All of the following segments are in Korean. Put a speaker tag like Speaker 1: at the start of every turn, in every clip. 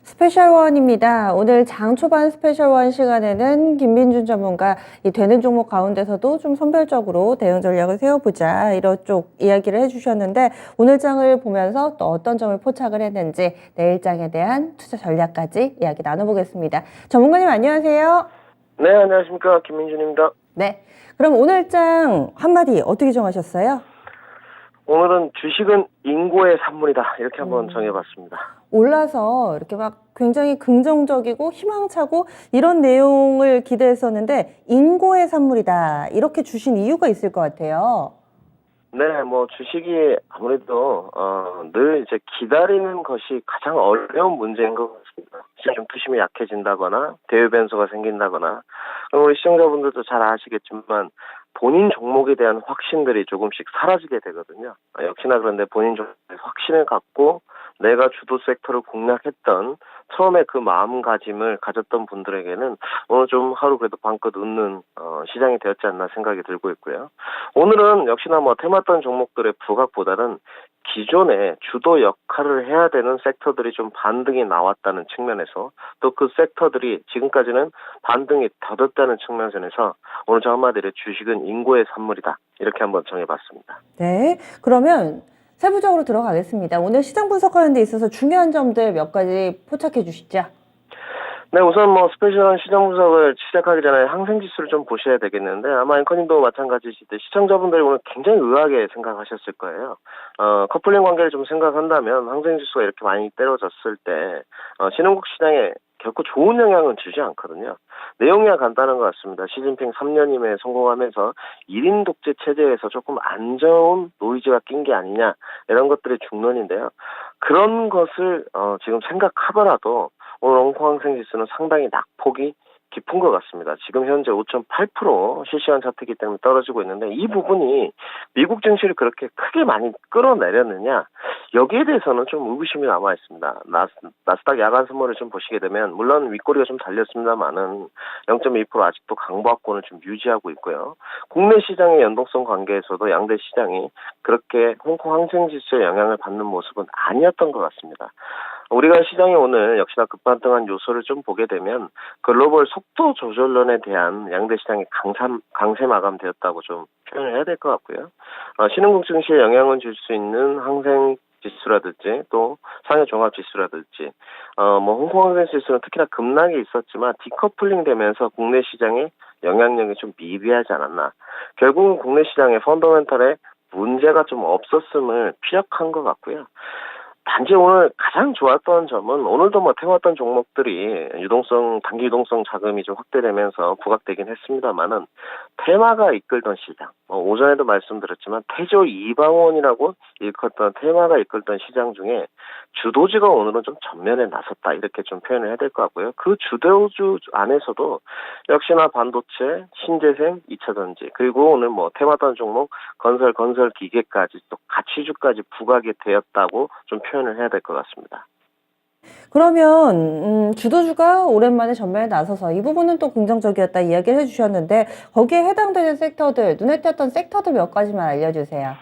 Speaker 1: 스페셜원입니다. 오늘 장 초반 스페셜원 시간에는 김민준 전문가 이 되는 종목 가운데서도 좀 선별적으로 대응 전략을 세워보자 이런 쪽 이야기를 해주셨는데 오늘 장을 보면서 또 어떤 점을 포착을 했는지 내일 장에 대한 투자 전략까지 이야기 나눠보겠습니다. 전문가님 안녕하세요.
Speaker 2: 네, 안녕하십니까. 김민준입니다.
Speaker 1: 네, 그럼 오늘 장 한마디 어떻게 정하셨어요?
Speaker 2: 오늘은 주식은 인고의 산물이다. 이렇게 한번 정해봤습니다.
Speaker 1: 올라서 이렇게 막 굉장히 긍정적이고 희망차고 이런 내용을 기대했었는데 인고의 산물이다 이렇게 주신 이유가 있을 것 같아요.
Speaker 2: 네, 주식이 아무래도 늘 이제 기다리는 것이 가장 어려운 문제인 것 같습니다. 시장 투심이 약해진다거나 대외 변수가 생긴다거나 우리 시청자분들도 잘 아시겠지만 본인 종목에 대한 확신들이 조금씩 사라지게 되거든요. 역시나 그런데 본인 종목에 확신을 갖고 내가 주도 섹터를 공략했던 처음에 그 마음가짐을 가졌던 분들에게는 오늘 좀 하루 그래도 방긋 웃는 시장이 되었지 않나 생각이 들고 있고요. 오늘은 역시나 테마던 종목들의 부각보다는 기존에 주도 역할을 해야 되는 섹터들이 좀 반등이 나왔다는 측면에서 또 그 섹터들이 지금까지는 반등이 더뎠다는 측면에서 오늘 저 한마디로 주식은 인고의 산물이다. 이렇게 한번 정해봤습니다.
Speaker 1: 네, 그러면 세부적으로 들어가겠습니다. 오늘 시장 분석하는 데 있어서 중요한 점들 몇 가지 포착해 주시죠.
Speaker 2: 네, 우선 스페셜한 시장 분석을 시작하기 전에 항생지수를 좀 보셔야 되겠는데 아마 앵커님도 마찬가지실 때 시청자분들이 오늘 굉장히 의아하게 생각하셨을 거예요. 커플링 관계를 좀 생각한다면 항생지수가 이렇게 많이 떨어졌을 때 신흥국 시장에 결코 좋은 영향은 주지 않거든요. 내용이 간단한 것 같습니다. 시진핑 3년임에 성공하면서 1인 독재 체제에서 조금 안 좋은 노이즈가 낀 게 아니냐 이런 것들의 중론인데요. 그런 것을 지금 생각하더라도 오늘 홍콩항생지수는 상당히 낙폭이 깊은 것 같습니다. 지금 현재 5.8% 실시간 차트이기 때문에 떨어지고 있는데 이 부분이 미국 증시를 그렇게 크게 많이 끌어내렸느냐 여기에 대해서는 좀 의구심이 남아 있습니다. 나스닥 야간 선물을 좀 보시게 되면 물론 윗꼬리가 좀 달렸습니다만은 0.2% 아직도 강보합권을 좀 유지하고 있고요. 국내 시장의 연동성 관계에서도 양대 시장이 그렇게 홍콩 항생지수의 영향을 받는 모습은 아니었던 것 같습니다. 우리가 시장이 오늘 역시나 급반등한 요소를 좀 보게 되면 글로벌 속도 조절론에 대한 양대 시장이 강세 마감되었다고 좀 표현을 해야 될 것 같고요. 신흥국 증시에 영향을 줄 수 있는 항생 지수라든지 또 상해 종합 지수라든지 홍콩 항생 지수는 특히나 급락이 있었지만 디커플링 되면서 국내 시장의 영향력이 좀 미비하지 않았나. 결국은 국내 시장의 펀더멘털에 문제가 좀 없었음을 피력한 것 같고요. 단지 오늘 가장 좋았던 점은 오늘도 태웠던 종목들이 단기 유동성 자금이 좀 확대되면서 부각되긴 했습니다만은 테마가 이끌던 시장, 오전에도 말씀드렸지만 태조 이방원이라고 일컫던 테마가 이끌던 시장 중에 주도주가 오늘은 좀 전면에 나섰다 이렇게 좀 표현을 해야 될 것 같고요. 그 주도주 안에서도 역시나 반도체, 신재생, 2차전지 그리고 오늘 테마던 종목 건설 기계까지 또 가치주까지 부각이 되었다고 좀 표현을 해야 될 것 같습니다.
Speaker 1: 그러면 주도주가 오랜만에 전면에 나서서 이 부분은 또 긍정적이었다 이야기를 해주셨는데 거기에 해당되는 섹터들, 눈에 띄었던 섹터들 몇 가지만 알려주세요.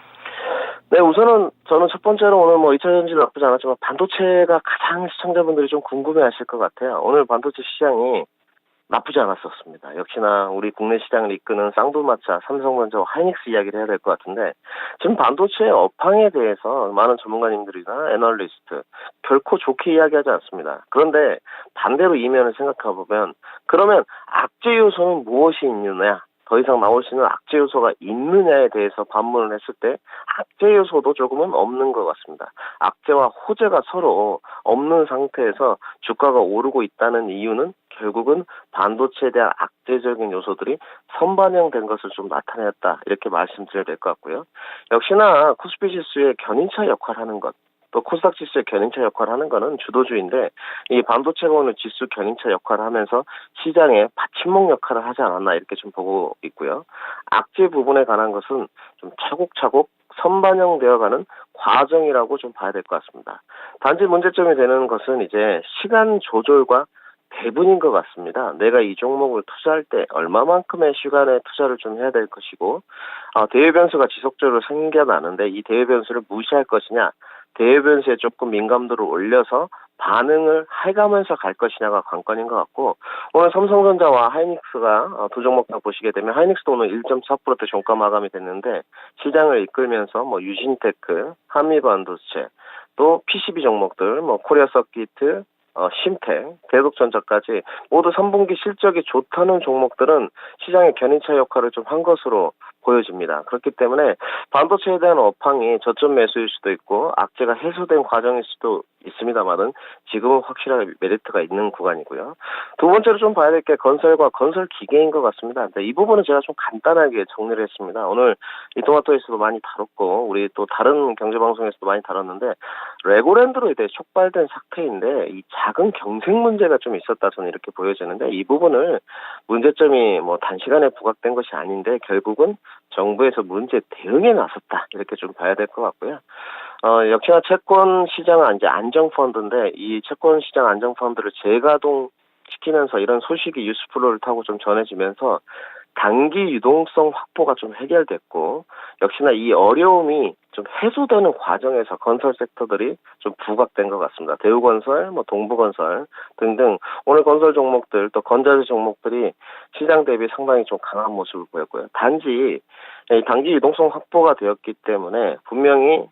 Speaker 2: 네, 우선은 저는 첫 번째로 오늘 2차전지 나쁘지 않았지만 반도체가 가장 시청자분들이 좀 궁금해하실 것 같아요. 오늘 반도체 시장이 나쁘지 않았었습니다. 역시나 우리 국내 시장을 이끄는 쌍두마차, 삼성전자와 하이닉스 이야기를 해야 될 것 같은데 지금 반도체의 업황에 대해서 많은 전문가님들이나 애널리스트 결코 좋게 이야기하지 않습니다. 그런데 반대로 이면을 생각해보면 그러면 악재 요소는 무엇이 있느냐? 더 이상 나올 수 있는 악재 요소가 있느냐에 대해서 반문을 했을 때 악재 요소도 조금은 없는 것 같습니다. 악재와 호재가 서로 없는 상태에서 주가가 오르고 있다는 이유는 결국은 반도체에 대한 악재적인 요소들이 선반영된 것을 좀 나타냈다 이렇게 말씀드려야 될 것 같고요. 역시나 코스피 지수의 견인차 역할을 하는 것 또 코스닥 지수의 견인차 역할을 하는 것은 주도주인데 이 반도체가 오늘 지수 견인차 역할을 하면서 시장의 받침목 역할을 하지 않았나 이렇게 좀 보고 있고요. 악재 부분에 관한 것은 좀 차곡차곡 선반영되어가는 과정이라고 좀 봐야 될 것 같습니다. 단지 문제점이 되는 것은 이제 시간 조절과 배분인 것 같습니다. 내가 이 종목을 투자할 때 얼마만큼의 시간에 투자를 좀 해야 될 것이고 대외 변수가 지속적으로 생겨나는데 이 대외 변수를 무시할 것이냐 대외 변수에 조금 민감도를 올려서 반응을 해가면서 갈 것이냐가 관건인 것 같고, 오늘 삼성전자와 하이닉스가 두 종목 다 보시게 되면 하이닉스도 오늘 1.4%대 종가 마감이 됐는데 시장을 이끌면서 뭐 유진테크, 한미반도체, 또 PCB 종목들, 뭐 코리아 서키트, 심텍, 대덕전자까지 모두 3분기 실적이 좋다는 종목들은 시장의 견인차 역할을 좀 한 것으로 보여집니다. 그렇기 때문에 반도체에 대한 업황이 저점 매수일 수도 있고 악재가 해소된 과정일 수도 있습니다만은 지금은 확실하게 메리트가 있는 구간이고요. 두 번째로 좀 봐야 될 게 건설과 건설 기계인 것 같습니다. 근데 이 부분은 제가 좀 간단하게 정리를 했습니다. 오늘 이토마토에서도 많이 다뤘고 우리 또 다른 경제방송에서도 많이 다뤘는데 레고랜드로 이제 촉발된 사태인데 이 작은 경색 문제가 좀 있었다 저는 이렇게 보여지는데 이 부분을 문제점이 뭐 단시간에 부각된 것이 아닌데 결국은 정부에서 문제 대응에 나섰다 이렇게 좀 봐야 될 것 같고요. 역시나 채권 시장은 이제 안정펀드인데 이 채권 시장 안정펀드를 재가동시키면서 이런 소식이 뉴스플로를 타고 좀 전해지면서 단기 유동성 확보가 좀 해결됐고 역시나 이 어려움이 좀 해소되는 과정에서 건설 섹터들이 좀 부각된 것 같습니다. 대우건설, 뭐 동부건설 등등 오늘 건설 종목들 또 건자재 종목들이 시장 대비 상당히 좀 강한 모습을 보였고요. 단지 이 단기 유동성 확보가 되었기 때문에 분명히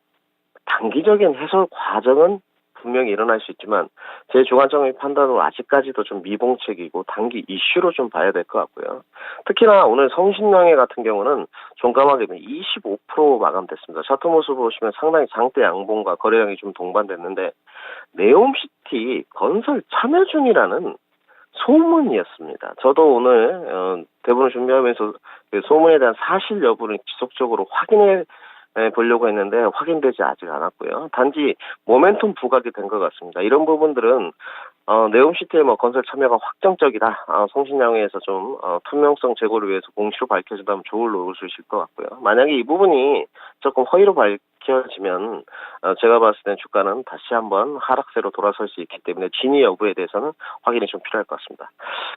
Speaker 2: 단기적인 해소 과정은 분명히 일어날 수 있지만 제 주관적인 판단으로 아직까지도 좀 미봉책이고 단기 이슈로 좀 봐야 될 것 같고요. 특히나 오늘 성신영해 같은 경우는 종가막이 25% 마감됐습니다. 차트 모습 보시면 상당히 장대 양봉과 거래량이 좀 동반됐는데 네옴시티 건설 참여 중이라는 소문이었습니다. 저도 오늘 대본을 준비하면서 그 소문에 대한 사실 여부를 지속적으로 확인해 보려고 했는데 확인되지 아직 않았고요. 단지 모멘텀 부각이 된 것 같습니다. 이런 부분들은 네옴시티의 뭐 건설 참여가 확정적이다. 송신양회에서 좀 투명성 제고를 위해서 공시로 밝혀진다면 좋을 노릇이실 것 같고요. 만약에 이 부분이 조금 허위로 밝혀지면 제가 봤을 땐 주가는 다시 한번 하락세로 돌아설 수 있기 때문에 진위 여부에 대해서는 확인이 좀 필요할 것 같습니다.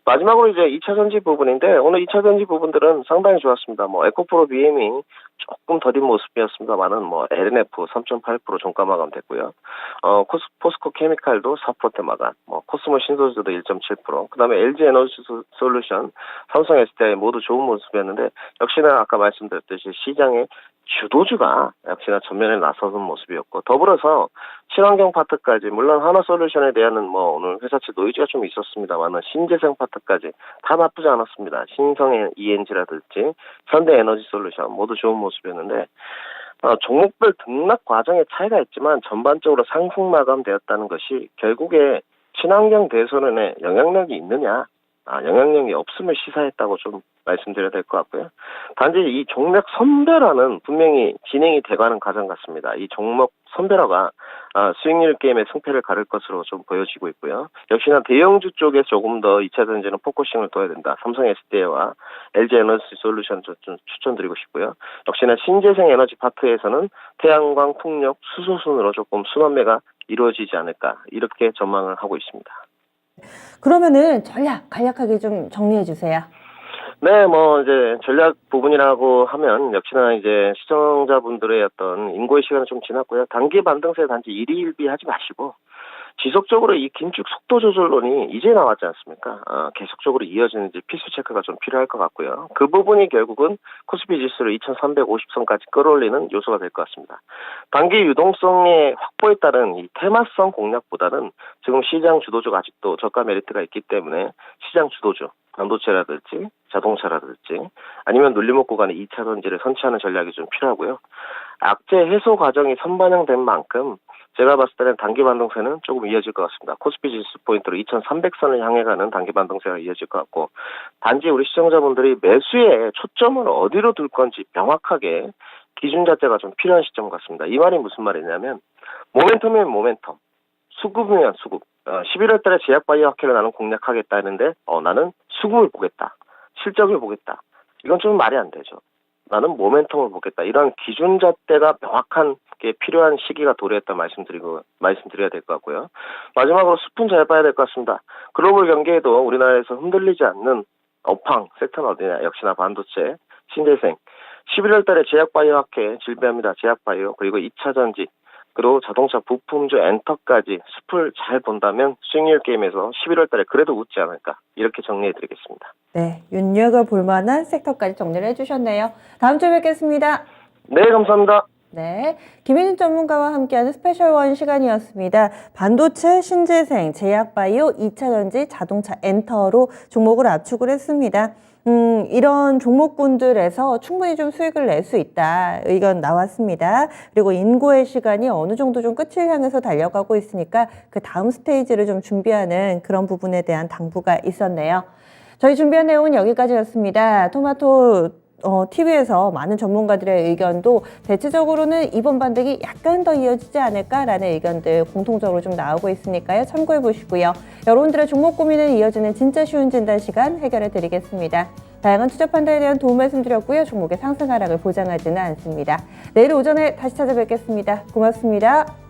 Speaker 2: 마지막으로 이제 2차 전지 부분인데 오늘 2차 전지 부분들은 상당히 좋았습니다. 뭐 에코프로 BM이 조금 더딘 모습이었습니다만은 뭐 LNF 3.8% 종가 마감됐고요. 포스코 케미칼도 4%대 마감, 뭐 코스모 신소재도 1.7%, 그다음에 LG 에너지 솔루션, 삼성 SDI 모두 좋은 모습이었는데 역시나 아까 말씀드렸듯이 시장의 주도주가 역시나 전면에 나서는 모습이었고 더불어서 친환경 파트까지 물론 하나솔루션에 대한은 뭐 오늘 회사채 노이즈가 좀 있었습니다만 신재생 파트까지 다 나쁘지 않았습니다. 신성 ENG라든지 현대에너지 솔루션 모두 좋은 모습이었는데 종목별 등락 과정에 차이가 있지만 전반적으로 상승 마감되었다는 것이 결국에 친환경 대선언에 영향력이 있느냐 영향력이 없음을 시사했다고 좀 말씀드려야 될 것 같고요. 단지 이 종목 선별화는 분명히 진행이 돼가는 과정 같습니다. 이 종목 선별화가 수익률 게임의 승패를 가를 것으로 좀 보여지고 있고요. 역시나 대형주 쪽에 조금 더 2차 전지는 포커싱을 둬야 된다. 삼성 SDI와 LG 에너지 솔루션 좀 추천드리고 싶고요. 역시나 신재생 에너지 파트에서는 태양광, 풍력, 수소 순으로 조금 순환매가 이루어지지 않을까 이렇게 전망을 하고 있습니다.
Speaker 1: 그러면은 전략 간략하게 좀 정리해 주세요.
Speaker 2: 네, 뭐 이제 전략 부분이라고 하면 역시나 이제 시청자분들의 어떤 인고의 시간은 좀 지났고요. 단기 반등세 단지 일희일비하지 마시고 지속적으로 이 긴축 속도 조절론이 이제 나왔지 않습니까? 계속적으로 이어지는지 필수 체크가 좀 필요할 것 같고요. 그 부분이 결국은 코스피 지수를 2350선까지 끌어올리는 요소가 될 것 같습니다. 단기 유동성의 확보에 따른 이 테마성 공략보다는 지금 시장 주도주가 아직도 저가 메리트가 있기 때문에 시장 주도주, 반도체라든지 자동차라든지 아니면 눌림목 구간의 2차 전지를 선취하는 전략이 좀 필요하고요. 악재 해소 과정이 선반영된 만큼 제가 봤을 때는 단기 반등세는 조금 이어질 것 같습니다. 코스피 지수 포인트로 2300선을 향해 가는 단기 반등세가 이어질 것 같고 단지 우리 시청자분들이 매수에 초점을 어디로 둘 건지 명확하게 기준 자체가 좀 필요한 시점 같습니다. 이 말이 무슨 말이냐면 모멘텀이면 모멘텀, 수급이면 수급. 11월 달에 제약 바이오 학회를 나는 공략하겠다 했는데 나는 수급을 보겠다. 실적을 보겠다. 이건 좀 말이 안 되죠. 나는 모멘텀을 보겠다. 이런 기준 잣대가 명확한 게 필요한 시기가 도래했다 말씀드려야 될 것 같고요. 마지막으로 스푼 잘 봐야 될 것 같습니다. 글로벌 경기에도 우리나라에서 흔들리지 않는 업황 섹터는 어디냐? 역시나 반도체, 신재생. 11월 달에 제약바이오 학회 질비합니다. 제약바이오 그리고 2차 전지 그리고 자동차 부품주 엔터까지 숲을 잘 본다면 수익률 게임에서 11월 달에 그래도 웃지 않을까 이렇게 정리해드리겠습니다.
Speaker 1: 네, 눈여겨볼 만한 섹터까지 정리를 해주셨네요. 다음 주에 뵙겠습니다.
Speaker 2: 네, 감사합니다.
Speaker 1: 네, 김혜진 전문가와 함께하는 스페셜1 시간이었습니다. 반도체, 신재생, 제약바이오, 2차전지, 자동차 엔터로 종목을 압축을 했습니다. 이런 종목군들에서 충분히 좀 수익을 낼 수 있다 의견 나왔습니다. 그리고 인고의 시간이 어느 정도 좀 끝을 향해서 달려가고 있으니까 그 다음 스테이지를 좀 준비하는 그런 부분에 대한 당부가 있었네요. 저희 준비한 내용은 여기까지였습니다. 토마토 TV에서 많은 전문가들의 의견도 대체적으로는 이번 반등이 약간 더 이어지지 않을까라는 의견들 공통적으로 좀 나오고 있으니까요. 참고해 보시고요. 여러분들의 종목 고민을 이어지는 진짜 쉬운 진단 시간 해결해 드리겠습니다. 다양한 투자 판단에 대한 도움 말씀드렸고요. 종목의 상승 하락을 보장하지는 않습니다. 내일 오전에 다시 찾아뵙겠습니다. 고맙습니다.